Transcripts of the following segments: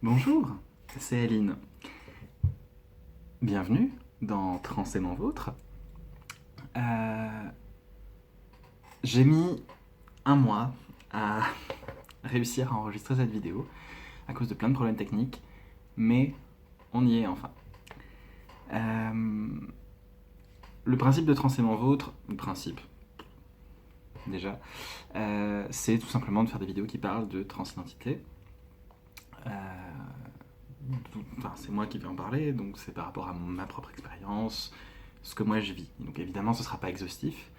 Bonjour, c'est Aline. Bienvenue dans Trans et non vôtre. J'ai mis un mois à réussir à enregistrer cette vidéo à cause de plein de problèmes techniques, mais on y est enfin. Le principe de Trans et non vôtre, le principe déjà, c'est tout simplement de faire des vidéos qui parlent de transidentité. C'est moi qui vais en parler, donc c'est par rapport à ma propre expérience, ce que moi je vis. Donc évidemment, ce ne sera pas exhaustif,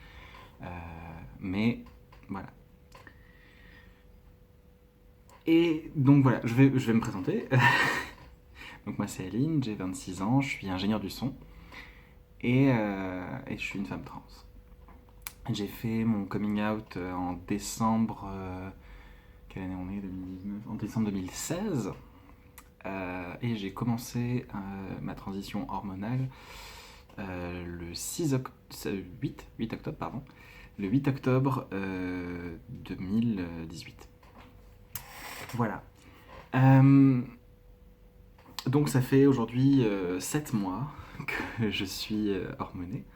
mais voilà. Et donc voilà, je vais me présenter. Donc moi c'est Aline, j'ai 26 ans, je suis ingénieur du son et je suis une femme trans. J'ai fait mon coming out en décembre. Quelle année on est 2019 En décembre 2016. Et j'ai commencé ma transition hormonale le 8 octobre, pardon, le 8 octobre 2018. Voilà. Donc ça fait aujourd'hui 7 mois que je suis hormoné.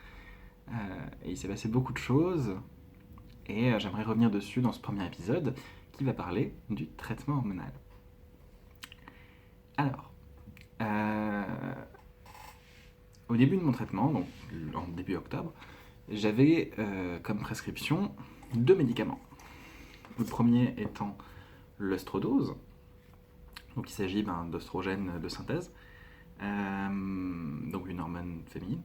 Et il s'est passé beaucoup de choses. Et j'aimerais revenir dessus dans ce premier épisode qui va parler du traitement hormonal. Alors, au début de mon traitement, donc en début octobre, j'avais comme prescription 2 médicaments. Le premier étant l'œstradose, donc il s'agit d'oestrogène de synthèse, donc une hormone féminine.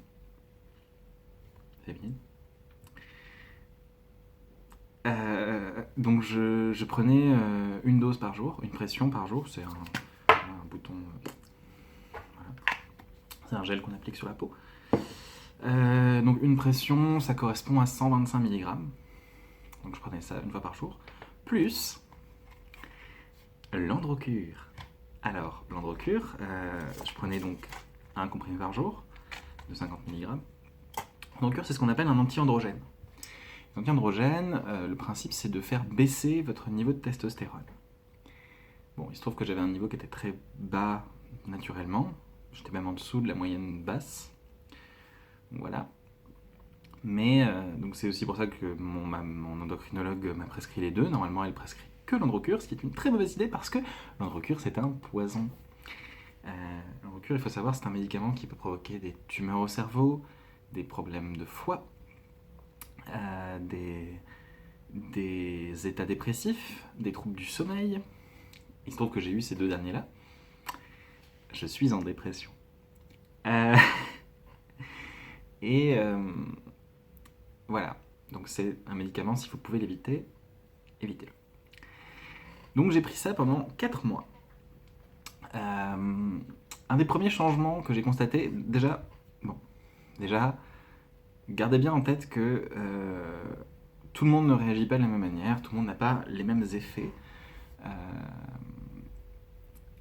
Donc je prenais une dose par jour, une pression par jour, c'est un bouton, voilà. C'est un gel qu'on applique sur la peau. Donc une pression, ça correspond à 125 mg. Donc je prenais ça une fois par jour. Plus l'Androcur. Alors, l'Androcur, je prenais donc un comprimé par jour de 50 mg. L'Androcur, c'est ce qu'on appelle un anti-androgène. L'anti-androgène, le principe, c'est de faire baisser votre niveau de testostérone. Bon, il se trouve que j'avais un niveau qui était très bas naturellement. J'étais même en dessous de la moyenne basse. Voilà. Mais donc c'est aussi pour ça que mon endocrinologue m'a prescrit les deux. Normalement, elle prescrit que l'Androcur, ce qui est une très mauvaise idée parce que l'Androcur, c'est un poison. L'Androcur, il faut savoir, c'est un médicament qui peut provoquer des tumeurs au cerveau, des problèmes de foie, des états dépressifs, des troubles du sommeil. Il se trouve que j'ai eu ces deux derniers-là. Je suis en dépression. Et voilà. Donc c'est un médicament, si vous pouvez l'éviter, évitez-le. Donc j'ai pris ça pendant 4 mois. Un des premiers changements que j'ai constaté, déjà, gardez bien en tête que tout le monde ne réagit pas de la même manière, tout le monde n'a pas les mêmes effets.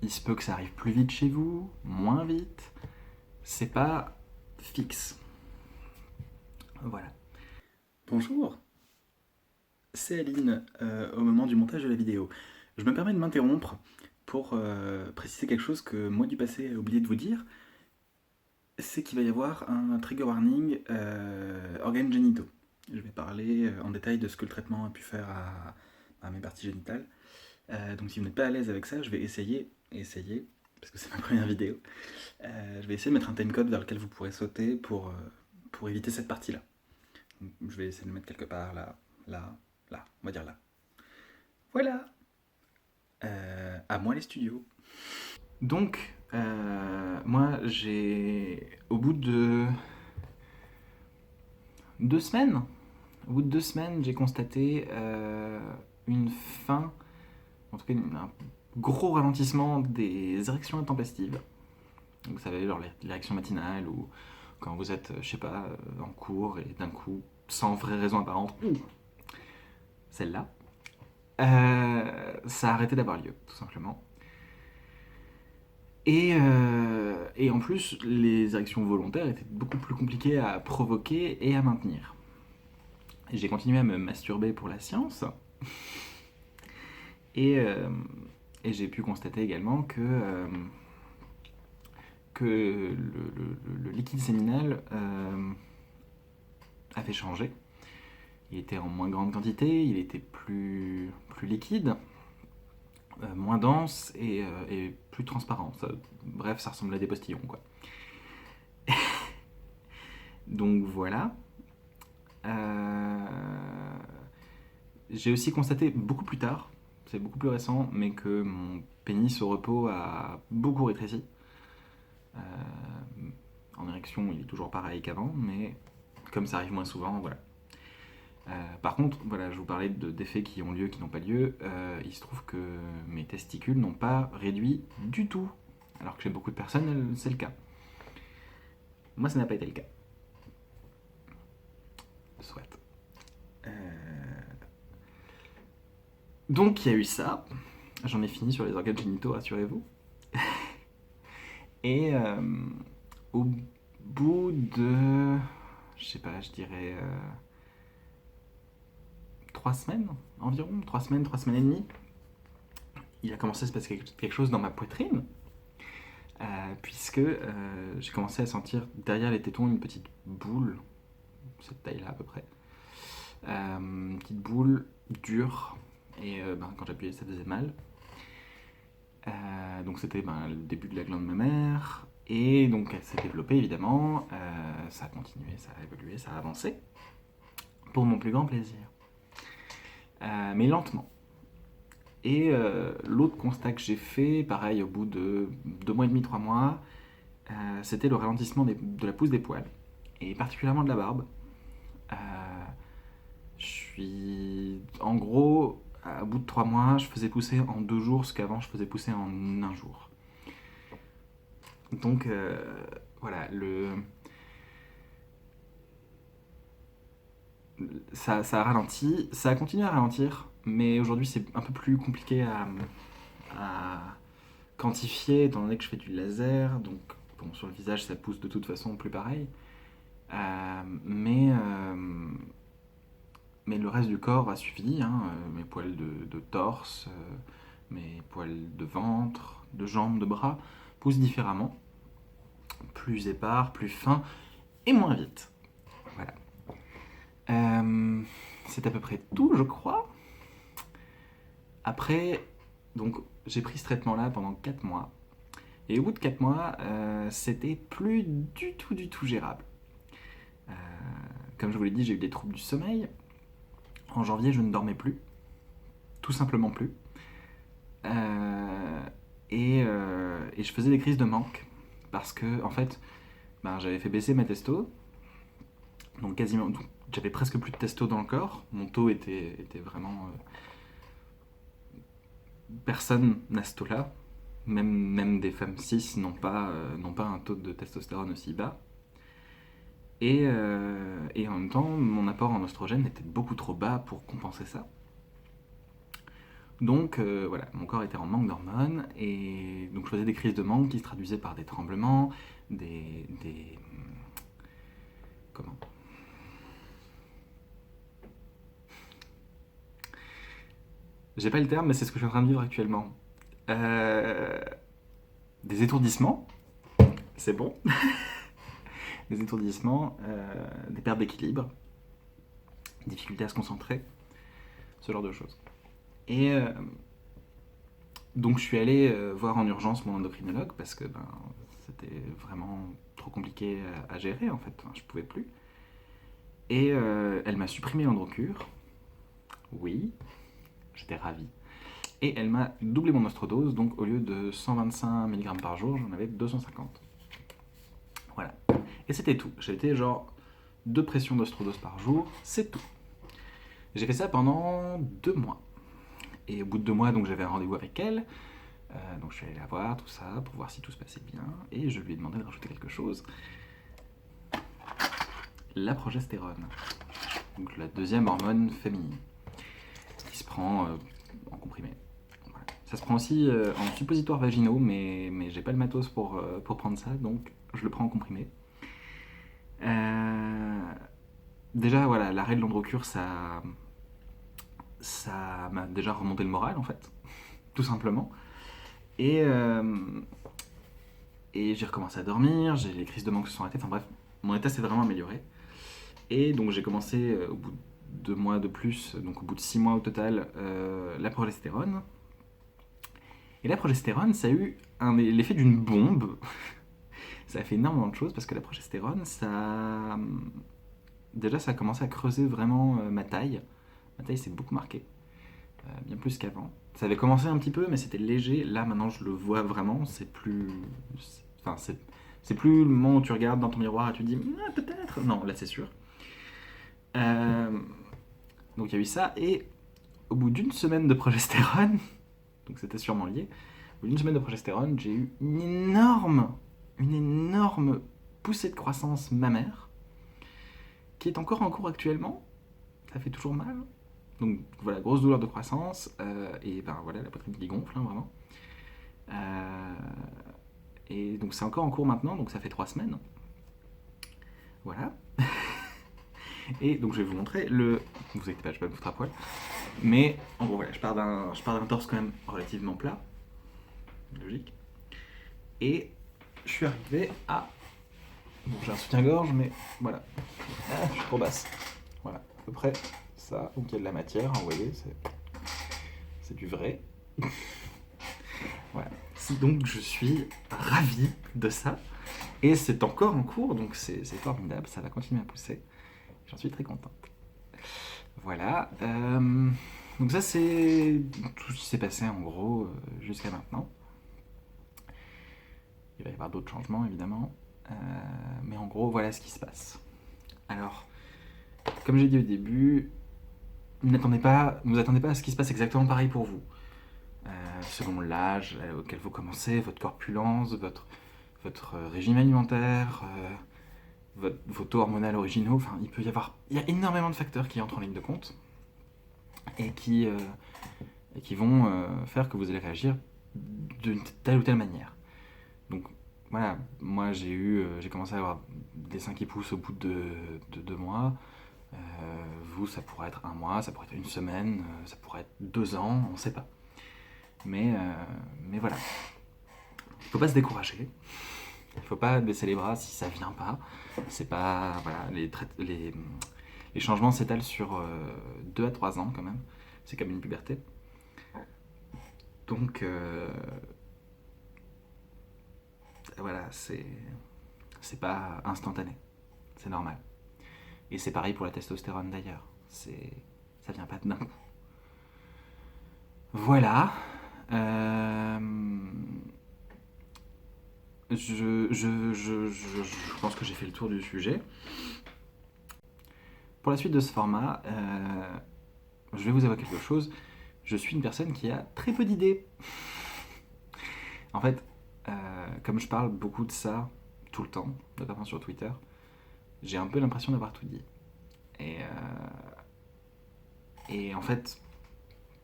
Il se peut que ça arrive plus vite chez vous, moins vite. C'est pas fixe. Voilà. Bonjour, c'est Aline au moment du montage de la vidéo. Je me permets de m'interrompre pour préciser quelque chose que moi du passé ai oublié de vous dire. C'est qu'il va y avoir un trigger warning organes génitaux. Je vais parler en détail de ce que le traitement a pu faire à mes parties génitales. Donc si vous n'êtes pas à l'aise avec ça, je vais essayer, parce que c'est ma première vidéo, je vais essayer de mettre un timecode vers lequel vous pourrez sauter pour éviter cette partie-là. Je vais essayer de le mettre quelque part là, on va dire là. Voilà. À moi les studios. Donc, moi au bout de 2 semaines, j'ai constaté une fin, en tout cas un gros ralentissement des érections intempestives. Donc, vous savez, genre l'érection matinale ou quand vous êtes, je sais pas, en cours et d'un coup, sans vraie raison apparente, celle-là, ça a arrêté d'avoir lieu, tout simplement. Et en plus, les érections volontaires étaient beaucoup plus compliquées à provoquer et à maintenir. J'ai continué à me masturber pour la science. Et Et j'ai pu constater également que le liquide séminal avait changé. Il était en moins grande quantité, il était plus liquide, moins dense et plus transparent. Bref, ça ressemblait à des postillons, quoi. Donc voilà. J'ai aussi constaté beaucoup plus tard, c'est beaucoup plus récent, mais que mon pénis au repos a beaucoup rétréci. En érection, il est toujours pareil qu'avant, mais comme ça arrive moins souvent, voilà. Par contre, voilà, je vous parlais d'effets qui ont lieu, qui n'ont pas lieu. Il se trouve que mes testicules n'ont pas réduit du tout, alors que chez beaucoup de personnes, c'est le cas. Moi, ça n'a pas été le cas. Soit. Donc, il y a eu ça. J'en ai fini sur les organes génitaux, rassurez-vous. Et au bout de, je sais pas, je dirais 3 semaines environ, 3 semaines et demie, il a commencé à se passer quelque chose dans ma poitrine, puisque j'ai commencé à sentir derrière les tétons une petite boule, cette taille-là à peu près, une petite boule dure, et quand j'appuyais ça faisait mal. Donc c'était le début de la glande mammaire, et donc elle s'est développée évidemment, ça a continué, ça a évolué, ça a avancé, pour mon plus grand plaisir. Mais lentement. Et l'autre constat que j'ai fait, pareil, au bout de 2 mois et demi, 3 mois, c'était le ralentissement de la pousse des poils, et particulièrement de la barbe. Je suis... En gros, au bout de 3 mois, je faisais pousser en 2 jours ce qu'avant je faisais pousser en 1 jour. Donc, voilà, ça a ralenti, ça a continué à ralentir, mais aujourd'hui c'est un peu plus compliqué à quantifier, étant donné que je fais du laser, donc bon, sur le visage ça pousse de toute façon plus pareil. Mais le reste du corps a suivi, hein, mes poils de torse, mes poils de ventre, de jambes, de bras, poussent différemment, plus épars, plus fins et moins vite. Voilà. C'est à peu près tout, je crois. Après, donc, j'ai pris ce traitement-là pendant 4 mois. Et au bout de 4 mois, c'était plus du tout gérable. Comme je vous l'ai dit, j'ai eu des troubles du sommeil. En janvier, je ne dormais plus. Tout simplement plus. Et je faisais des crises de manque. Parce que, en fait, j'avais fait baisser ma testo. Donc quasiment, j'avais presque plus de testo dans le corps. Mon taux était vraiment... personne n'a ce taux-là. Même des femmes cis n'ont pas un taux de testostérone aussi bas. Et en même temps, mon apport en oestrogène était beaucoup trop bas pour compenser ça. Donc voilà, mon corps était en manque d'hormones, et donc je faisais des crises de manque qui se traduisaient par des tremblements, comment ? J'ai pas le terme, mais c'est ce que je suis en train de vivre actuellement. Des étourdissements, c'est bon. Des étourdissements, des pertes d'équilibre, difficulté à se concentrer, ce genre de choses. Et donc je suis allé voir en urgence mon endocrinologue parce que c'était vraiment trop compliqué à gérer en fait, je pouvais plus. Et elle m'a supprimé l'androcure, oui, j'étais ravi. Et elle m'a doublé mon ostrodose, donc au lieu de 125 mg par jour, j'en avais 250. Voilà. Et c'était tout. J'ai été genre 2 pressions d'ostrodose par jour, c'est tout. J'ai fait ça pendant 2 mois. Et au bout de 2 mois, donc j'avais un rendez-vous avec elle. Donc je suis allé la voir, tout ça, pour voir si tout se passait bien. Et je lui ai demandé de rajouter quelque chose. La progestérone. Donc la deuxième hormone féminine. Qui se prend en comprimé. Voilà. Ça se prend aussi en suppositoires vaginaux, mais j'ai pas le matos pour prendre ça, donc je le prends en comprimé. Déjà, voilà, l'arrêt de l'androcure, ça m'a déjà remonté le moral, en fait, tout simplement. Et, et j'ai recommencé à dormir, j'ai les crises de manque se sont arrêtées, enfin bref, mon état s'est vraiment amélioré. Et donc j'ai commencé au bout de 2 mois de plus, donc au bout de 6 mois au total, la progestérone. Et la progestérone, ça a eu l'effet d'une bombe. Ça a fait énormément de choses parce que la progestérone, déjà ça a commencé à creuser vraiment ma taille. Ma taille s'est beaucoup marquée, bien plus qu'avant. Ça avait commencé un petit peu, mais c'était léger. Là, maintenant, je le vois vraiment. Enfin, c'est plus le moment où tu regardes dans ton miroir et tu te dis ah, peut-être. Non, là, c'est sûr. Euh, donc, il y a eu ça. Et au bout d'une semaine de progestérone, donc c'était sûrement lié, au bout d'une semaine de progestérone, j'ai eu une énorme poussée de croissance mammaire qui est encore en cours actuellement. Ça fait toujours mal. Donc voilà, grosse douleur de croissance, et ben voilà, la poitrine qui gonfle, hein, vraiment. Euh, et donc c'est encore en cours maintenant, donc ça fait 3 semaines. Voilà. Et donc je vais vous montrer le. Vous inquiétez pas, je vais pas me foutre à poil. Mais en gros, voilà, je pars d'un torse quand même relativement plat. Logique. Et je suis arrivé à. Bon, j'ai un soutien-gorge, mais voilà. Ah, je suis trop basse. Voilà, à peu près ça. Donc il y a de la matière, vous voyez, c'est du vrai. Voilà. Donc je suis ravi de ça. Et c'est encore en cours, donc c'est formidable, ça va continuer à pousser. J'en suis très contente. Voilà. Donc ça c'est tout ce qui s'est passé en gros jusqu'à maintenant. Il va y avoir d'autres changements évidemment. Mais en gros voilà ce qui se passe. Alors, comme j'ai dit au début, ne vous attendez pas à ce qui se passe exactement pareil pour vous. Selon l'âge auquel vous commencez, votre corpulence, votre régime alimentaire, vos taux hormonaux originaux, enfin, il y a énormément de facteurs qui entrent en ligne de compte et qui vont faire que vous allez réagir d'une telle ou telle manière. Donc voilà, moi j'ai commencé à avoir des seins qui poussent au bout de 2 mois. Vous, ça pourrait être 1 mois, ça pourrait être une semaine, ça pourrait être 2 ans, on ne sait pas. Mais voilà, il ne faut pas se décourager. Il ne faut pas baisser les bras si ça vient pas. C'est pas. Voilà, les changements s'étalent sur 2 à 3 ans quand même. C'est comme une puberté. Donc voilà, c'est pas instantané. C'est normal. Et c'est pareil pour la testostérone d'ailleurs. Ça vient pas d'un coup. Voilà. Euh, je pense que j'ai fait le tour du sujet. Pour la suite de ce format, je vais vous avouer quelque chose. Je suis une personne qui a très peu d'idées. En fait, comme je parle beaucoup de ça tout le temps, notamment sur Twitter, j'ai un peu l'impression d'avoir tout dit. Et en fait,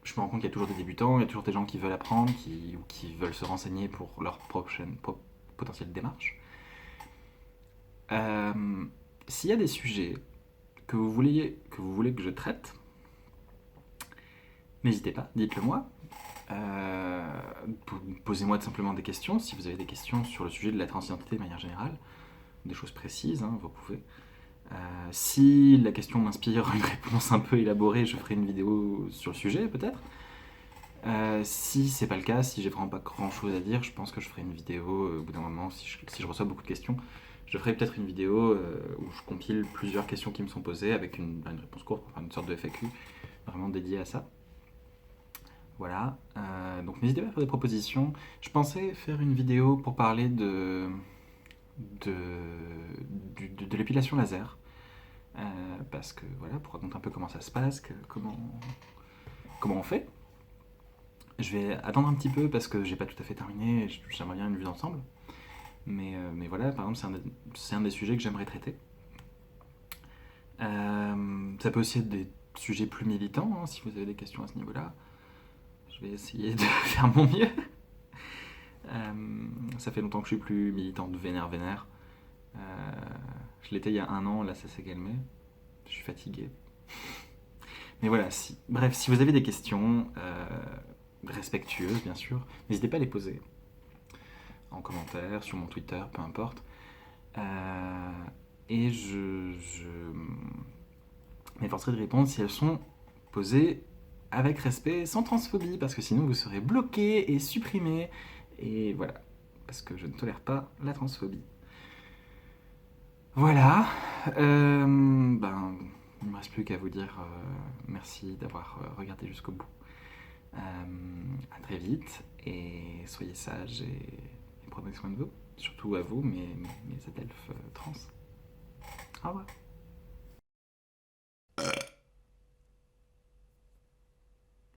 je me rends compte qu'il y a toujours des débutants, il y a toujours des gens qui veulent apprendre, ou qui veulent se renseigner pour leur prochaine potentielle démarche. S'il y a des sujets que vous voulez que je traite, n'hésitez pas, dites-le moi. Posez-moi simplement des questions. Si vous avez des questions sur le sujet de la transidentité de manière générale, des choses précises, hein, vous pouvez. Si la question m'inspire une réponse un peu élaborée, je ferai une vidéo sur le sujet peut-être. Si c'est pas le cas, si j'ai vraiment pas grand chose à dire, je pense que je ferai une vidéo au bout d'un moment, si je reçois beaucoup de questions, je ferai peut-être une vidéo où je compile plusieurs questions qui me sont posées avec une réponse courte, enfin une sorte de FAQ vraiment dédiée à ça. Voilà, donc n'hésitez pas à faire des propositions. Je pensais faire une vidéo pour parler de l'épilation laser. Parce que voilà, pour raconter un peu comment ça se passe, comment on fait. Je vais attendre un petit peu parce que j'ai pas tout à fait terminé, et j'aimerais bien une vue d'ensemble. Mais voilà, par exemple, c'est un des sujets que j'aimerais traiter. Ça peut aussi être des sujets plus militants, hein, si vous avez des questions à ce niveau-là. Je vais essayer de faire mon mieux. Ça fait longtemps que je suis plus militante vénère. Je l'étais il y a 1 an, là ça s'est calmé. Je suis fatigué. Mais voilà, bref, si vous avez des questions, respectueuses bien sûr. N'hésitez pas à les poser en commentaire, sur mon Twitter, peu importe. Et je m'efforcerai de répondre si elles sont posées avec respect, sans transphobie, parce que sinon vous serez bloqué et supprimé. Et voilà, parce que je ne tolère pas la transphobie. Voilà. Il ne me reste plus qu'à vous dire merci d'avoir regardé jusqu'au bout. À très vite et soyez sages et prenez soin de vous. Surtout à vous, mes adelphes trans. Au revoir.